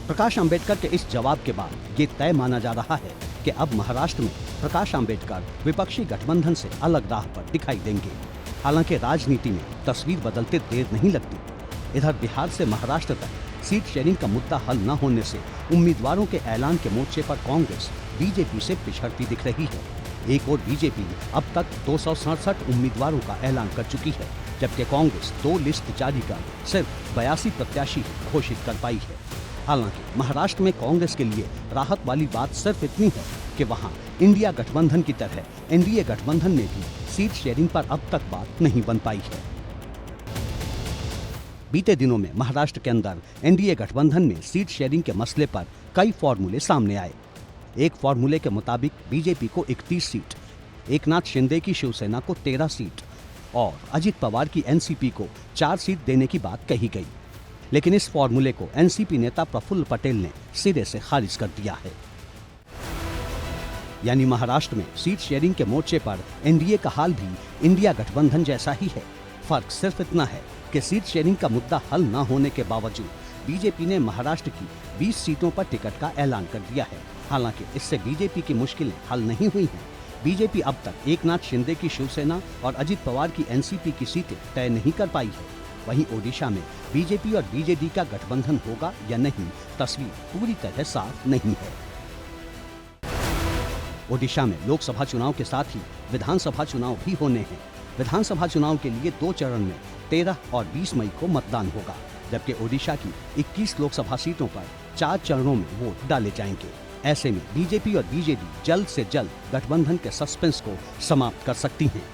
प्रकाश आंबेडकर के इस जवाब के बाद ये तय माना जा रहा है कि अब महाराष्ट्र में प्रकाश आंबेडकर विपक्षी गठबंधन से अलग राह पर दिखाई देंगे। हालांकि राजनीति में तस्वीर बदलते देर नहीं लगती। इधर बिहार से महाराष्ट्र तक सीट शेयरिंग का मुद्दा हल न होने से उम्मीदवारों के ऐलान के मोर्चे पर कांग्रेस बीजेपी से पिछड़ती दिख रही है। एक और बीजेपी अब तक 267 उम्मीदवारों का ऐलान कर चुकी है, जबकि कांग्रेस 2 लिस्ट जारी कर सिर्फ 82 प्रत्याशी घोषित कर पाई है। हालांकि महाराष्ट्र में कांग्रेस के लिए राहत वाली बात सिर्फ इतनी है कि वहां इंडिया गठबंधन की तरह एनडीए गठबंधन में भी सीट शेयरिंग पर अब तक बात नहीं बन पाई है। बीते दिनों में महाराष्ट्र के अंदर एनडीए गठबंधन में सीट शेयरिंग के मसले पर कई फॉर्मूले सामने आए। एक फॉर्मूले के मुताबिक बीजेपी को 31 सीट, एकनाथ शिंदे की शिवसेना को 13 सीट और अजित पवार की एनसीपी को 4 सीट देने की बात कही गई। लेकिन इस फॉर्मूले को एनसीपी नेता प्रफुल्ल पटेल ने सिरे से खारिज कर दिया है। यानी महाराष्ट्र में सीट शेयरिंग के मोर्चे पर एनडीए का हाल भी इंडिया गठबंधन जैसा ही है। फर्क सिर्फ इतना है कि सीट शेयरिंग का मुद्दा हल न होने के बावजूद बीजेपी ने महाराष्ट्र की 20 सीटों पर टिकट का ऐलान कर दिया है। हालांकि इससे बीजेपी की मुश्किलें हल नहीं हुई हैं। बीजेपी अब तक एकनाथ शिंदे की शिवसेना और अजित पवार की एनसीपी की सीटें तय नहीं कर पाई है। वहीं ओडिशा में बीजेपी और बीजेडी का गठबंधन होगा या नहीं, तस्वीर पूरी तरह साफ नहीं है। ओडिशा में लोकसभा चुनाव के साथ ही विधानसभा चुनाव भी होने हैं। विधानसभा चुनाव के लिए 2 चरण में 13 और 20 मई को मतदान होगा, जबकि ओडिशा की 21 लोकसभा सीटों पर 4 चरणों में वोट डाले जाएंगे। ऐसे में बीजेपी और बीजेडी जल्द से जल्द गठबंधन के सस्पेंस को समाप्त कर सकती हैं।